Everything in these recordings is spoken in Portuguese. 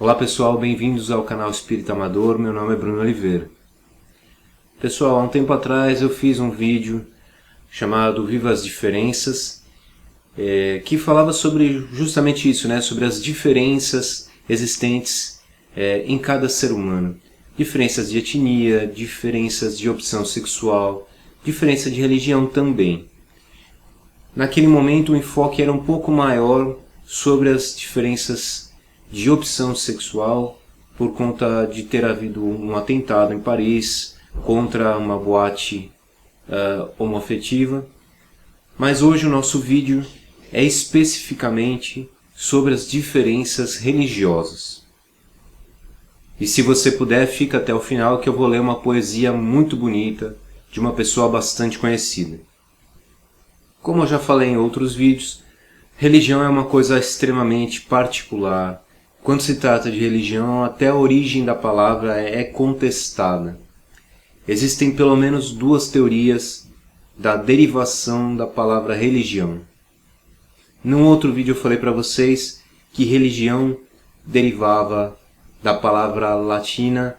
Olá pessoal, bem-vindos ao canal Espírita Amador, meu nome é Bruno Oliveira. Pessoal, há um tempo atrás eu fiz um vídeo chamado Viva as Diferenças, que falava sobre justamente isso, sobre as diferenças existentes em cada ser humano. Diferenças de etnia, diferenças de opção sexual, diferença de religião também. Naquele momento o enfoque era um pouco maior sobre as diferenças de opção sexual por conta de ter havido um atentado em Paris contra uma boate homoafetiva. Mas hoje o nosso vídeo é especificamente sobre as diferenças religiosas. E se você puder, fica até o final que eu vou ler uma poesia muito bonita de uma pessoa bastante conhecida. Como eu já falei em outros vídeos, religião é uma coisa extremamente particular. Quando se trata de religião, até a origem da palavra é contestada. Existem pelo menos duas teorias da derivação da palavra religião. Num outro vídeo eu falei para vocês que religião derivava da palavra latina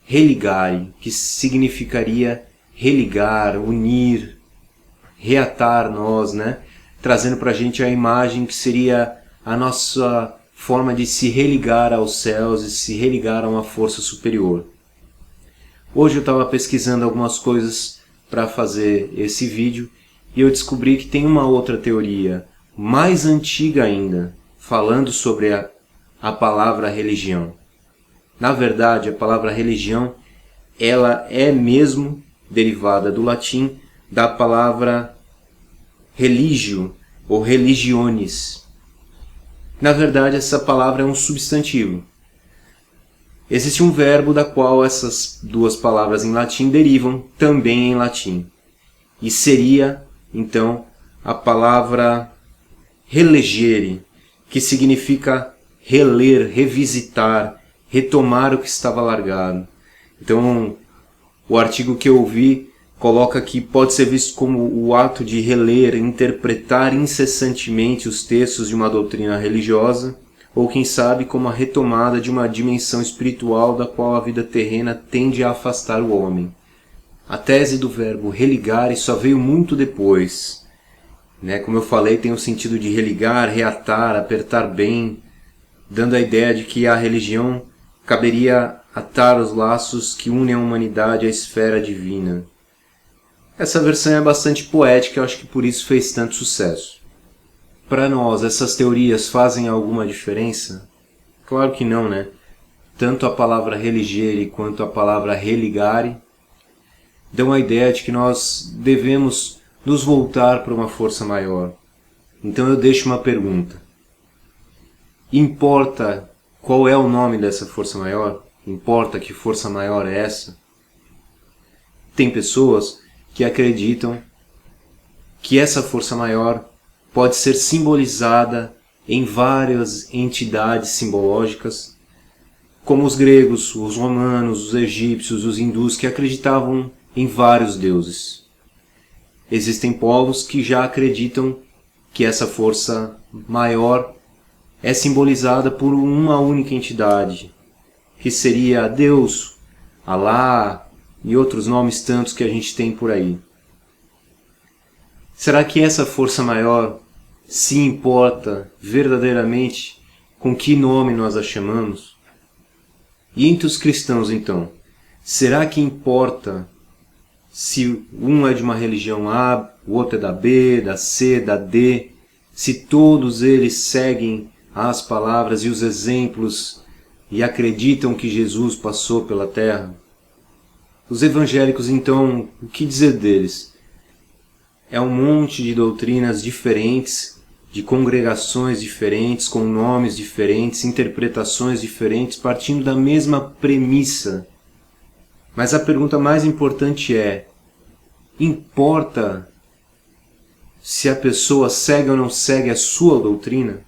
religare, que significaria religar, unir, reatar nós, trazendo para a gente a imagem que seria a nossa forma de se religar aos céus e se religar a uma força superior. Hoje eu estava pesquisando algumas coisas para fazer esse vídeo e eu descobri que tem uma outra teoria, mais antiga ainda, falando sobre a palavra religião. Na verdade, a palavra religião ela é mesmo derivada do latim da palavra religio ou religionis. Na verdade, essa palavra é um substantivo. Existe um verbo da qual essas duas palavras em latim derivam também em latim. E seria, então, a palavra relegere, que significa reler, revisitar, retomar o que estava largado. Então, o artigo que eu vi coloca que pode ser visto como o ato de reler, interpretar incessantemente os textos de uma doutrina religiosa, ou quem sabe como a retomada de uma dimensão espiritual da qual a vida terrena tende a afastar o homem. A tese do verbo religare só veio muito depois. Como eu falei, tem o sentido de religar, reatar, apertar bem, dando a ideia de que a religião caberia atar os laços que unem a humanidade à esfera divina. Essa versão é bastante poética, eu acho que por isso fez tanto sucesso. Para nós, essas teorias fazem alguma diferença? Claro que não, Tanto a palavra religere quanto a palavra religare dão a ideia de que nós devemos nos voltar para uma força maior. Então eu deixo uma pergunta. Importa qual é o nome dessa força maior? Importa que força maior é essa? Tem pessoas que acreditam que essa força maior pode ser simbolizada em várias entidades simbológicas, como os gregos, os romanos, os egípcios, os hindus, que acreditavam em vários deuses. Existem povos que já acreditam que essa força maior é simbolizada por uma única entidade, que seria Deus, Alá e outros nomes tantos que a gente tem por aí. Será que essa força maior se importa verdadeiramente com que nome nós a chamamos? E entre os cristãos, então, será que importa se um é de uma religião A, o outro é da B, da C, da D, se todos eles seguem as palavras e os exemplos e acreditam que Jesus passou pela terra? Os evangélicos, então, o que dizer deles? É um monte de doutrinas diferentes, de congregações diferentes, com nomes diferentes, interpretações diferentes, partindo da mesma premissa. Mas a pergunta mais importante é: importa se a pessoa segue ou não segue a sua doutrina?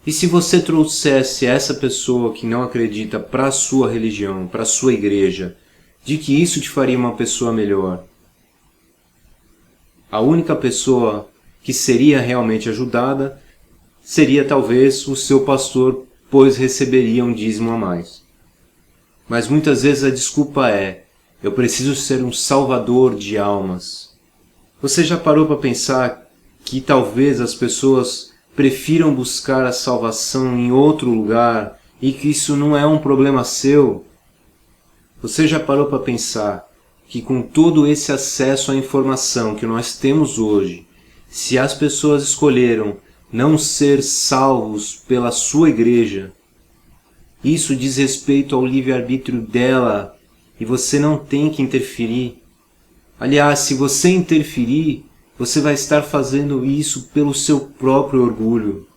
E se você trouxesse essa pessoa que não acredita para a sua religião, para a sua igreja, de que isso te faria uma pessoa melhor? A única pessoa que seria realmente ajudada seria talvez o seu pastor pois receberia um dízimo a mais. Mas muitas vezes a desculpa é: eu preciso ser um salvador de almas. Você já parou para pensar que talvez as pessoas prefiram buscar a salvação em outro lugar e que isso não é um problema seu? Você já parou para pensar que com todo esse acesso à informação que nós temos hoje, se as pessoas escolheram não ser salvos pela sua igreja, isso diz respeito ao livre-arbítrio dela e você não tem que interferir. Aliás, se você interferir, você vai estar fazendo isso pelo seu próprio orgulho.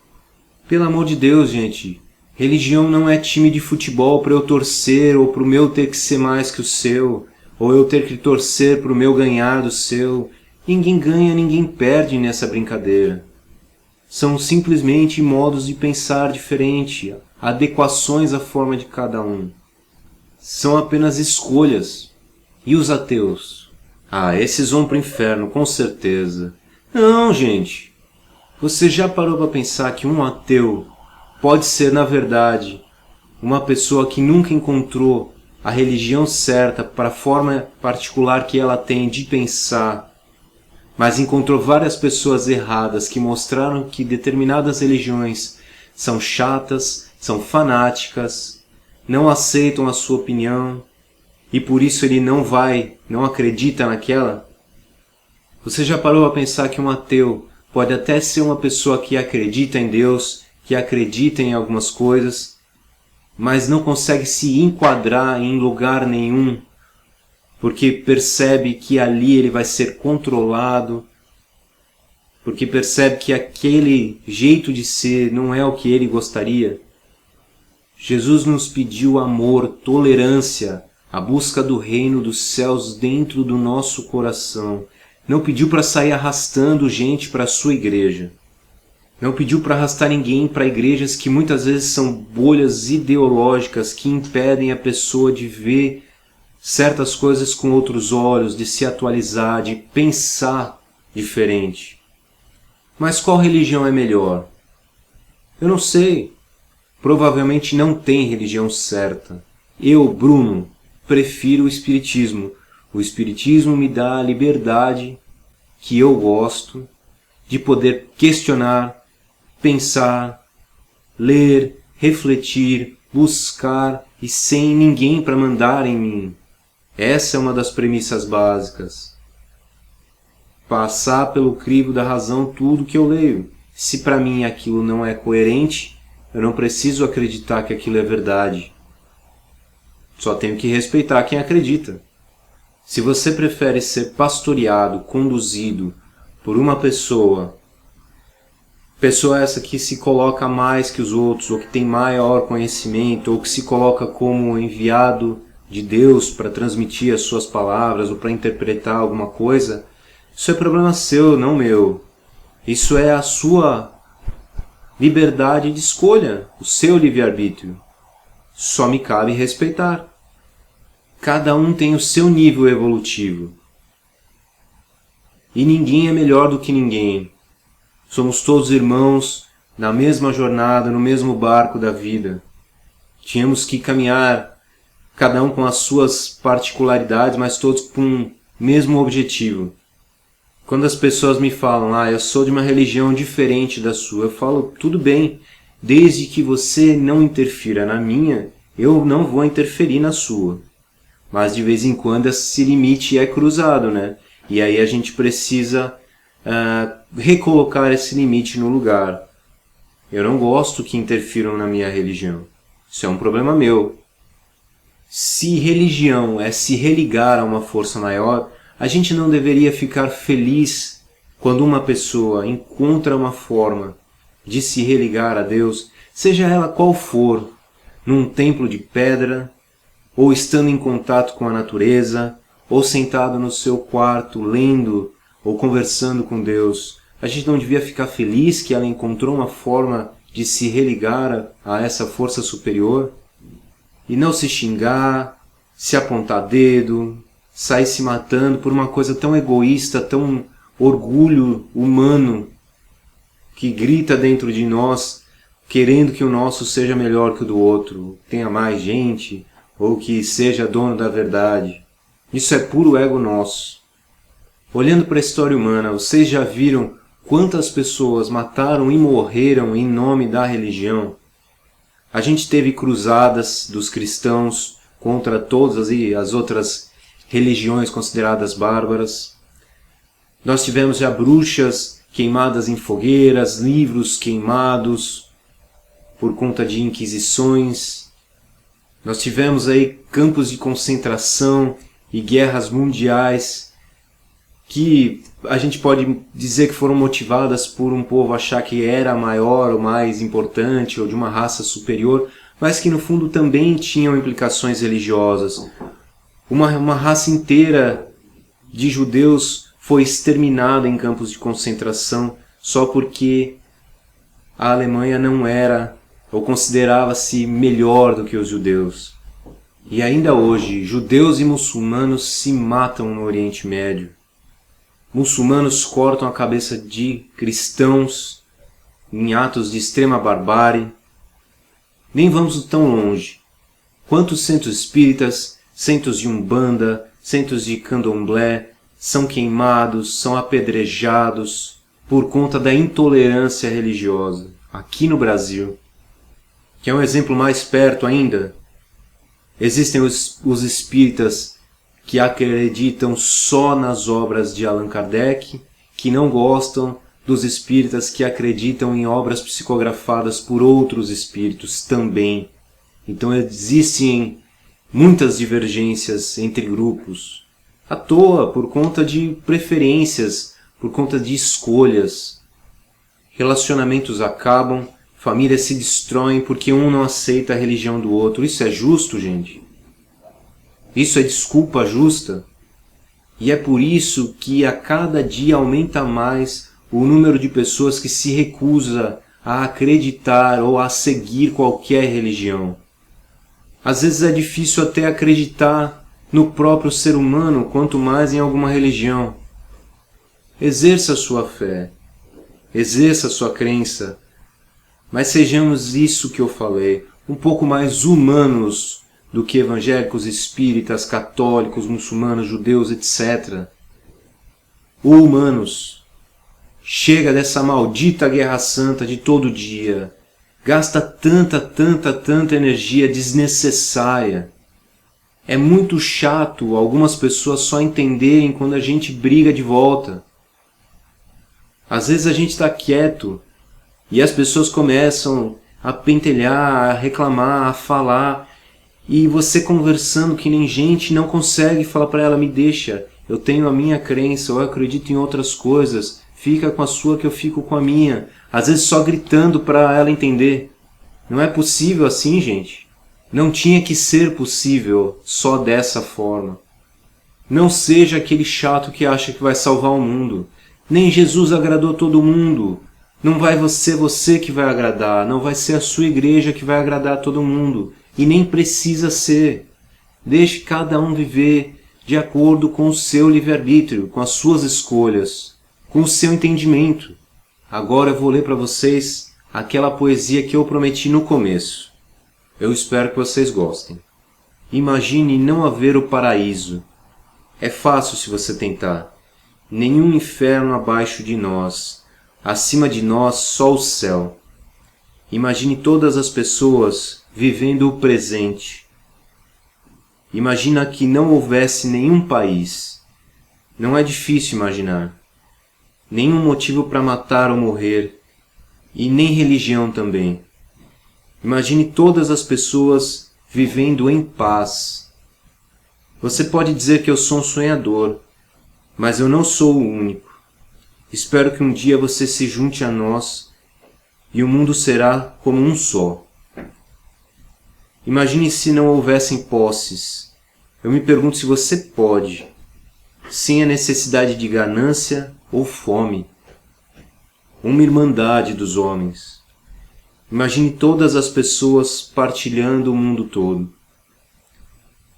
Pelo amor de Deus, gente, religião não é time de futebol para eu torcer ou para o meu ter que ser mais que o seu, ou eu ter que torcer para o meu ganhar do seu. Ninguém ganha, ninguém perde nessa brincadeira. São simplesmente modos de pensar diferente, adequações à forma de cada um. São apenas escolhas. E os ateus? Ah, esses vão para o inferno, com certeza. Não, gente. Você já parou para pensar que um ateu pode ser, na verdade, uma pessoa que nunca encontrou a religião certa para a forma particular que ela tem de pensar, mas encontrou várias pessoas erradas que mostraram que determinadas religiões são chatas, são fanáticas, não aceitam a sua opinião e por isso ele não acredita naquela? Você já parou a pensar que um ateu pode até ser uma pessoa que acredita em Deus, que acredita em algumas coisas, mas não consegue se enquadrar em lugar nenhum, porque percebe que ali ele vai ser controlado, porque percebe que aquele jeito de ser não é o que ele gostaria? Jesus nos pediu amor, tolerância, a busca do reino dos céus dentro do nosso coração. Não pediu para sair arrastando gente para a sua igreja. Não pediu para arrastar ninguém para igrejas que muitas vezes são bolhas ideológicas que impedem a pessoa de ver certas coisas com outros olhos, de se atualizar, de pensar diferente. Mas qual religião é melhor? Eu não sei. Provavelmente não tem religião certa. Eu, Bruno, prefiro o Espiritismo. O Espiritismo me dá a liberdade que eu gosto de poder questionar, pensar, ler, refletir, buscar e sem ninguém para mandar em mim. Essa é uma das premissas básicas. Passar pelo crivo da razão tudo que eu leio. Se para mim aquilo não é coerente, eu não preciso acreditar que aquilo é verdade. Só tenho que respeitar quem acredita. Se você prefere ser pastoreado, conduzido por uma pessoa essa que se coloca mais que os outros, ou que tem maior conhecimento, ou que se coloca como enviado de Deus para transmitir as suas palavras ou para interpretar alguma coisa, isso é problema seu, não meu. Isso é a sua liberdade de escolha, o seu livre-arbítrio. Só me cabe respeitar. Cada um tem o seu nível evolutivo. E ninguém é melhor do que ninguém. Somos todos irmãos na mesma jornada, no mesmo barco da vida. Tínhamos que caminhar, cada um com as suas particularidades, mas todos com o mesmo objetivo. Quando as pessoas me falam, eu sou de uma religião diferente da sua, eu falo, tudo bem, desde que você não interfira na minha, eu não vou interferir na sua. Mas de vez em quando esse limite é cruzado, né? E aí a gente precisa recolocar esse limite no lugar. Eu não gosto que interfiram na minha religião. Isso é um problema meu. Se religião é se religar a uma força maior, a gente não deveria ficar feliz quando uma pessoa encontra uma forma de se religar a Deus, seja ela qual for, num templo de pedra, ou estando em contato com a natureza, ou sentado no seu quarto lendo ou conversando com Deus. A gente não devia ficar feliz que ela encontrou uma forma de se religar a essa força superior? E não se xingar, se apontar dedo, sair se matando por uma coisa tão egoísta, tão orgulho humano que grita dentro de nós, querendo que o nosso seja melhor que o do outro, tenha mais gente, ou que seja dono da verdade. Isso é puro ego nosso. Olhando para a história humana, vocês já viram quantas pessoas mataram e morreram em nome da religião? A gente teve cruzadas dos cristãos contra todas as outras religiões consideradas bárbaras. Nós tivemos já bruxas queimadas em fogueiras, livros queimados por conta de inquisições. Nós tivemos aí campos de concentração e guerras mundiais que a gente pode dizer que foram motivadas por um povo achar que era maior ou mais importante ou de uma raça superior, mas que no fundo também tinham implicações religiosas. Uma raça inteira de judeus foi exterminada em campos de concentração só porque a Alemanha não era ou considerava-se melhor do que os judeus. E ainda hoje, judeus e muçulmanos se matam no Oriente Médio. Muçulmanos cortam a cabeça de cristãos em atos de extrema barbárie. Nem vamos tão longe. Quantos centros espíritas, centros de umbanda, centros de candomblé são queimados, são apedrejados por conta da intolerância religiosa, aqui no Brasil. Que é um exemplo mais perto ainda, existem os espíritas que acreditam só nas obras de Allan Kardec, que não gostam dos espíritas que acreditam em obras psicografadas por outros espíritos também. Então existem muitas divergências entre grupos, à toa, por conta de preferências, por conta de escolhas. Relacionamentos acabam, famílias se destroem porque um não aceita a religião do outro. Isso é justo, gente? Isso é desculpa justa? E é por isso que a cada dia aumenta mais o número de pessoas que se recusa a acreditar ou a seguir qualquer religião. Às vezes é difícil até acreditar no próprio ser humano, quanto mais em alguma religião. Exerça a sua fé, exerça a sua crença, mas sejamos isso que eu falei, um pouco mais humanos do que evangélicos, espíritas, católicos, muçulmanos, judeus, etc. Humanos. Chega dessa maldita guerra santa de todo dia. Gasta tanta energia desnecessária. É muito chato algumas pessoas só entenderem quando a gente briga de volta. Às vezes a gente está quieto e as pessoas começam a pentelhar, a reclamar, a falar, e você conversando que nem gente não consegue falar para ela: me deixa, eu tenho a minha crença, eu acredito em outras coisas, fica com a sua que eu fico com a minha. Às vezes só gritando para ela entender. Não é possível assim, gente. Não tinha que ser possível só dessa forma. Não seja aquele chato que acha que vai salvar o mundo. Nem Jesus agradou todo mundo. Não vai ser você que vai agradar, não vai ser a sua igreja que vai agradar todo mundo. E nem precisa ser. Deixe cada um viver de acordo com o seu livre-arbítrio, com as suas escolhas, com o seu entendimento. Agora eu vou ler para vocês aquela poesia que eu prometi no começo. Eu espero que vocês gostem. Imagine não haver o paraíso. É fácil se você tentar. Nenhum inferno abaixo de nós. Acima de nós só o céu. Imagine todas as pessoas vivendo o presente. Imagina que não houvesse nenhum país. Não é difícil imaginar. Nenhum motivo para matar ou morrer. E nem religião também. Imagine todas as pessoas vivendo em paz. Você pode dizer que eu sou um sonhador, mas eu não sou o único. Espero que um dia você se junte a nós e o mundo será como um só. Imagine se não houvessem posses. Eu me pergunto se você pode, sem a necessidade de ganância ou fome. Uma irmandade dos homens. Imagine todas as pessoas partilhando o mundo todo.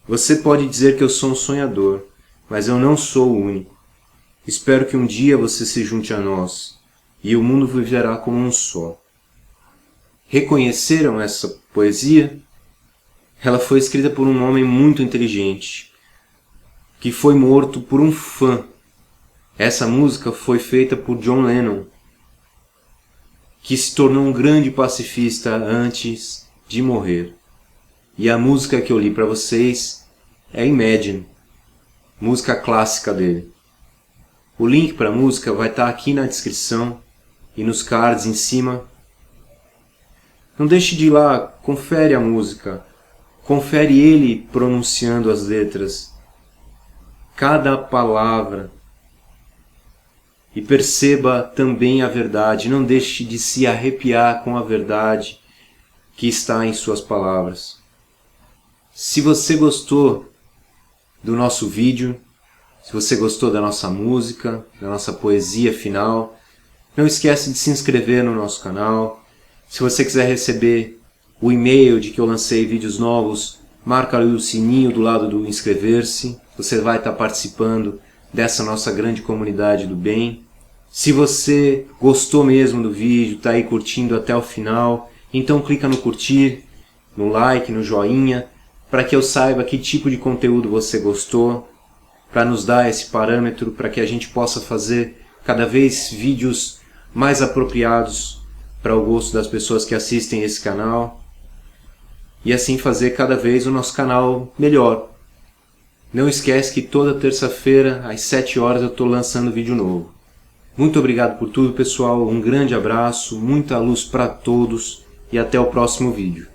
Você pode dizer que eu sou um sonhador, mas eu não sou o único. Espero que um dia você se junte a nós, e o mundo viverá como um só. reconheceram essa poesia? Ela foi escrita por um homem muito inteligente, que foi morto por um fã. Essa música foi feita por John Lennon, que se tornou um grande pacifista antes de morrer. E a música que eu li para vocês é Imagine, música clássica dele. O link para a música vai estar aqui na descrição e nos cards em cima. Não deixe de ir lá, confere a música, confere ele pronunciando as letras, cada palavra, e perceba também a verdade. Não deixe de se arrepiar com a verdade que está em suas palavras. Se você gostou do nosso vídeo, se você gostou da nossa música, da nossa poesia final, não esquece de se inscrever no nosso canal. Se você quiser receber o e-mail de que eu lancei vídeos novos, marca ali o sininho do lado do inscrever-se. Você vai estar participando dessa nossa grande comunidade do bem. Se você gostou mesmo do vídeo, está aí curtindo até o final, então clica no curtir, no like, no joinha, para que eu saiba que tipo de conteúdo você gostou, para nos dar esse parâmetro, para que a gente possa fazer cada vez vídeos mais apropriados para o gosto das pessoas que assistem esse canal, e assim fazer cada vez o nosso canal melhor. Não esquece que toda terça-feira, às 7 horas, eu estou lançando vídeo novo. Muito obrigado por tudo, pessoal. Um grande abraço, muita luz para todos e até o próximo vídeo.